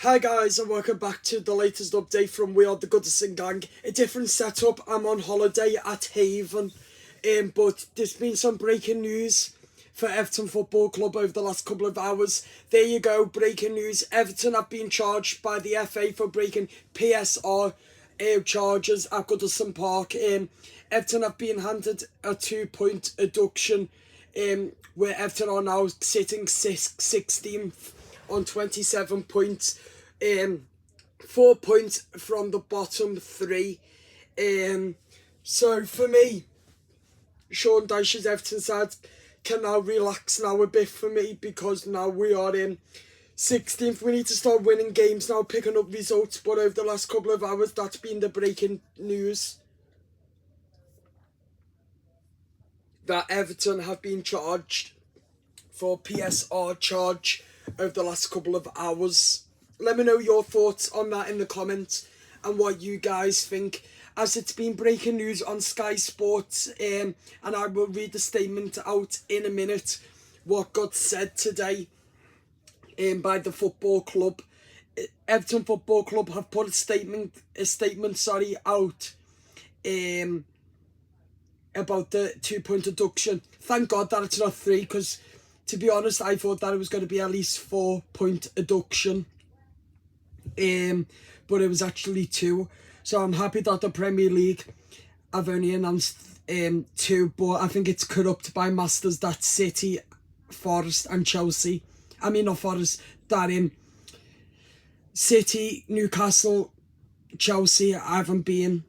Hi guys and welcome back to the latest update from We Are The Goodison Gang. A different setup. I'm on holiday at Haven, but there's been some breaking news for Everton Football Club over the last couple of hours. There you go, breaking news. Everton have been charged by the FA for breaking PSR charges at Goodison Park. Everton have been handed a 2-point deduction, where Everton are now sitting 16th on 27 points, 4 points from the bottom three. So for me, Sean Dyche's Everton side can now relax now a bit for me, because now we are in 16th. We need to start winning games now, picking up results. But over the last couple of hours, that's been the breaking news, that Everton have been charged for PSR charge over the last couple of hours. Let me know your thoughts on that in the comments and what you guys think, as it's been breaking news on Sky Sports, and I will read the statement out in a minute, what got said today by the football club. Everton Football Club have put a statement out about the 2-point deduction. Thank God that it's not 3, because to be honest, I thought that it was going to be at least 4-point deduction. But it was actually 2. So I'm happy that the Premier League have only announced 2, but I think it's corrupt by masters that City, Forest and Chelsea, not Forest, that City, Newcastle, Chelsea haven't been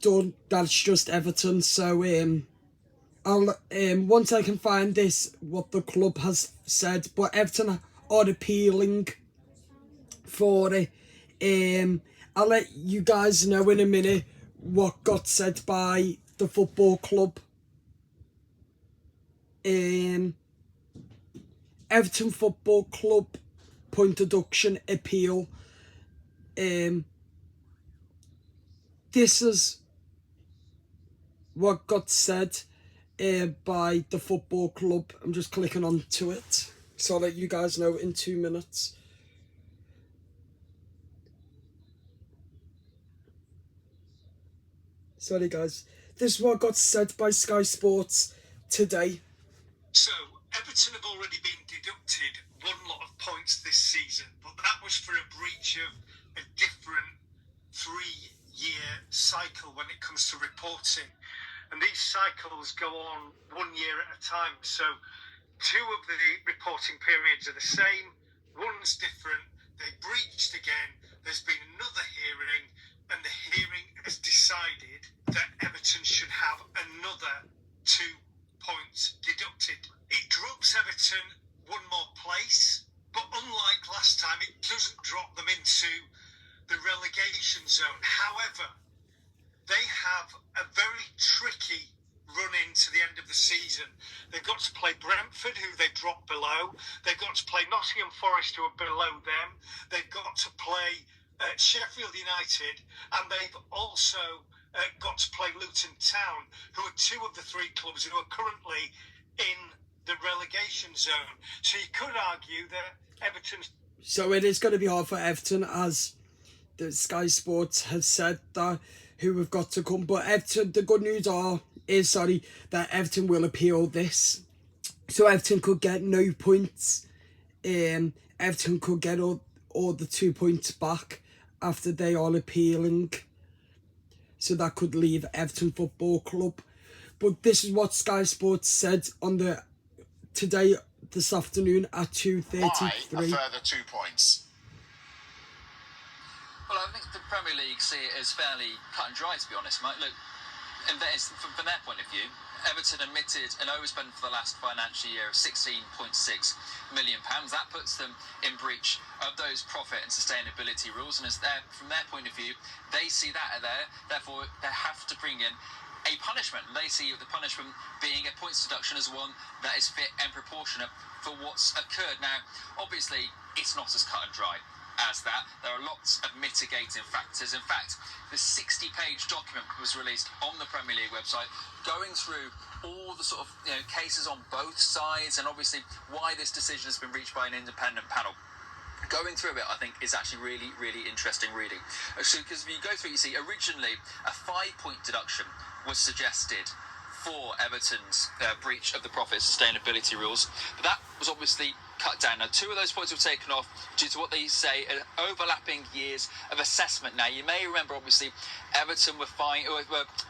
done. That's just Everton. So I'll once I can find this, what the club has said, but Everton are appealing for it. I'll let you guys know in a minute what got said by the football club. Everton Football Club point deduction appeal. This is what got said by the football club. I'm just clicking onto it, so I'll let you guys know in 2 minutes. Sorry guys, this is what got said by Sky Sports today. So, Everton have already been deducted one lot of points this season, but that was for a breach of a different 3-year cycle when it comes to reporting. And these cycles go on 1 year at a time. So 2 of the reporting periods are the same, one's different, they breached again, there's been another hearing, and the hearing has decided that Everton should have another 2 points deducted. It drops Everton 1 more place, but unlike last time, it doesn't drop them into the relegation zone. However, they have a very tricky run into the end of the season. They've got to play Brentford, who they dropped below. They've got to play Nottingham Forest, who are below them. They've got to play Sheffield United, and they've also got to play Luton Town, who are 2 of the 3 clubs who are currently in the relegation zone. So you could argue that Everton's... So it is going to be hard for Everton, as the Sky Sports has said that who have got to come. But Everton, the good news is that Everton will appeal this. So Everton could get no points. Everton could get all the 2 points back after they are appealing. So that could leave Everton Football Club. But this is what Sky Sports said on today, this afternoon at 2:33. Why a further 2 points? Well, I think the Premier League see it as fairly cut and dry, to be honest, mate. Look, and that is, from their point of view, Everton admitted an overspend for the last financial year of £16.6 million. That puts them in breach of those profit and sustainability rules, and from their point of view, they see that there. Therefore, they have to bring in a punishment. They see the punishment being a points deduction as one that is fit and proportionate for what's occurred. Now, obviously, it's not as cut and dry as that. There are lots of mitigating factors. In fact, the 60-page document was released on the Premier League website, going through all the sort of cases on both sides, and obviously why this decision has been reached by an independent panel. going through it, I think, is actually really, really interesting reading. So, because if you go through it, you see, originally, a 5-point deduction was suggested for Everton's breach of the profit sustainability rules. But that was obviously cut down. Now, 2 of those points were taken off due to what they say are overlapping years of assessment. Now, you may remember, obviously, Everton were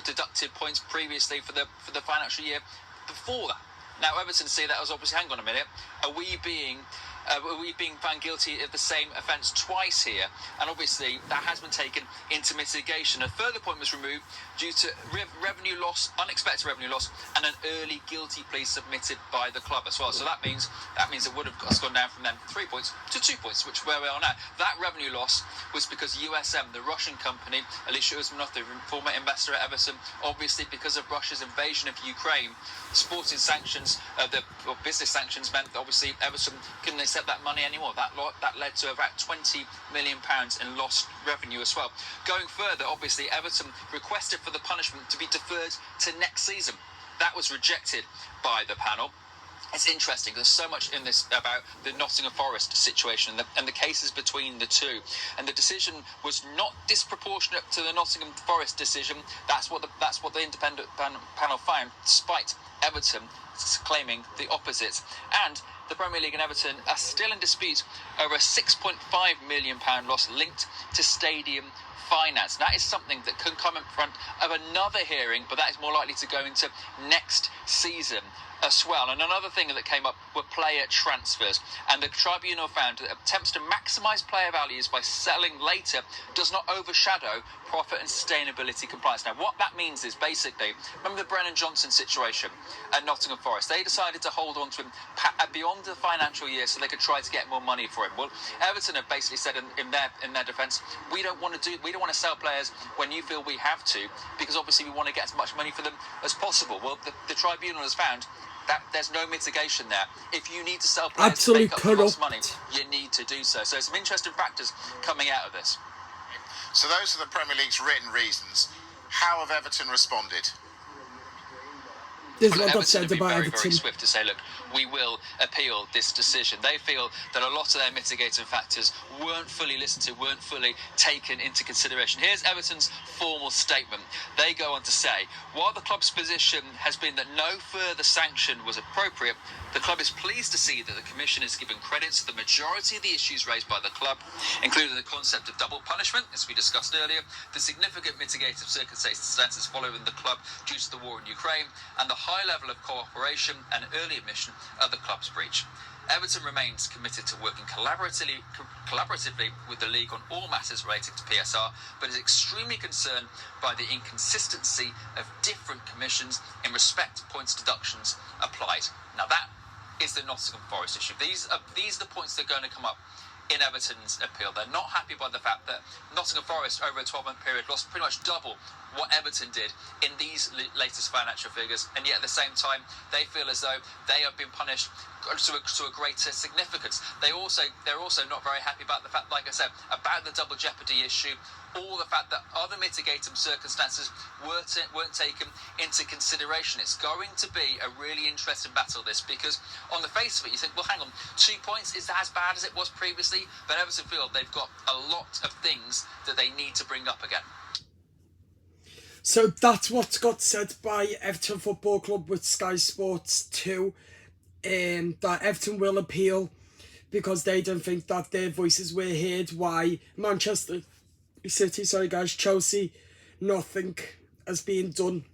deducted points previously for the financial year before that. Now, Everton see that as obviously, hang on a minute, are we being found guilty of the same offence twice here? And obviously, that has been taken into mitigation. A further point was removed due to revenue loss, unexpected revenue loss, and an early guilty plea submitted by the club as well. So that means it would have gone down from then 3 points to 2 points, which is where we are now. That revenue loss was because USM, the Russian company, Alisher Usmanov, the former investor at Everton, obviously because of Russia's invasion of Ukraine, sporting sanctions, business sanctions meant that obviously Everton couldn't accept that money anymore. That led to about £20 million in lost revenue as well. Going further, obviously Everton requested for the punishment to be deferred to next season. That was rejected by the panel. It's interesting, there's so much in this about the Nottingham Forest situation and the cases between the two. And the decision was not disproportionate to the Nottingham Forest decision. That's what the independent panel found, despite Everton claiming the opposite. And the Premier League and Everton are still in dispute over a £6.5 million loss linked to stadium finance. That is something that can come in front of another hearing, but that is more likely to go into next season as well. And another thing that came up were player transfers, and the tribunal found that attempts to maximise player values by selling later does not overshadow profit and sustainability compliance. Now, what that means is basically, remember the Brennan Johnson situation at Nottingham Forest? They decided to hold on to him beyond the financial year so they could try to get more money for him. Well, Everton have basically said in their defence, we don't want to sell players when you feel we have to, because obviously we want to get as much money for them as possible. Well, the tribunal has found that there's no mitigation there. If you need to sell players to make up lost money, you need to do so. So some interesting factors coming out of this. So those are the Premier League's written reasons. How have Everton responded? This is what I've Everton said have been about very, Everton. very swift to say, look, we will appeal this decision. They feel that a lot of their mitigating factors weren't fully listened to, weren't fully taken into consideration. Here's Everton's formal statement. They go on to say, while the club's position has been that no further sanction was appropriate, the club is pleased to see that the Commission is giving credit to the majority of the issues raised by the club, including the concept of double punishment, as we discussed earlier, the significant mitigative circumstances following the club due to the war in Ukraine, and the high level of cooperation and early admission of the club's breach. Everton remains committed to working collaboratively with the league on all matters relating to PSR, but is extremely concerned by the inconsistency of different commissions in respect to points deductions applied. Now that is the Nottingham Forest issue. These are the points that are going to come up in Everton's appeal. They're not happy by the fact that Nottingham Forest over a 12-month period lost pretty much double what Everton did in these latest financial figures, and yet at the same time they feel as though they have been punished to a greater significance. They're also not very happy about the fact, like I said, about the double jeopardy issue, or the fact that other mitigating circumstances weren't taken into consideration. It's going to be a really interesting battle, this, because on the face of it you think, well, hang on, 2 points, is that as bad as it was previously? But Everton feel they've got a lot of things that they need to bring up again. So that's what got said by Everton Football Club with Sky Sports 2, that Everton will appeal because they don't think that their voices were heard. Why Manchester City, Chelsea, nothing has been done.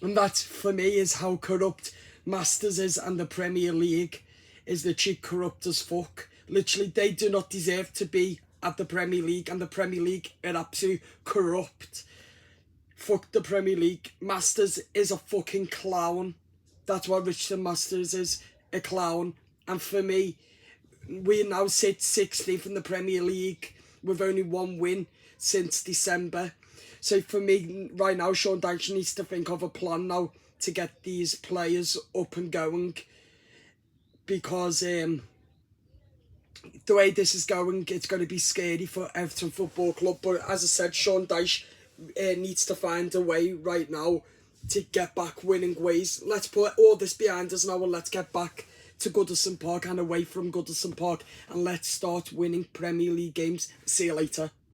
And that, for me, is how corrupt Masters is, and the Premier League is literally corrupt as fuck. Literally, they do not deserve to be at the Premier League, and the Premier League are absolutely corrupt. Fuck the Premier League. Masters is a fucking clown. That's what Richard Masters is, a clown. And for me, we now sit 16th in the Premier League with only one win since December. So for me, right now, Sean Dyche needs to think of a plan now to get these players up and going. Because the way this is going, it's going to be scary for Everton Football Club. But as I said, Sean Dyche needs to find a way right now to get back winning ways. Let's put all this behind us now and let's get back to Goodison Park and away from Goodison Park, and let's start winning Premier League games. See you later.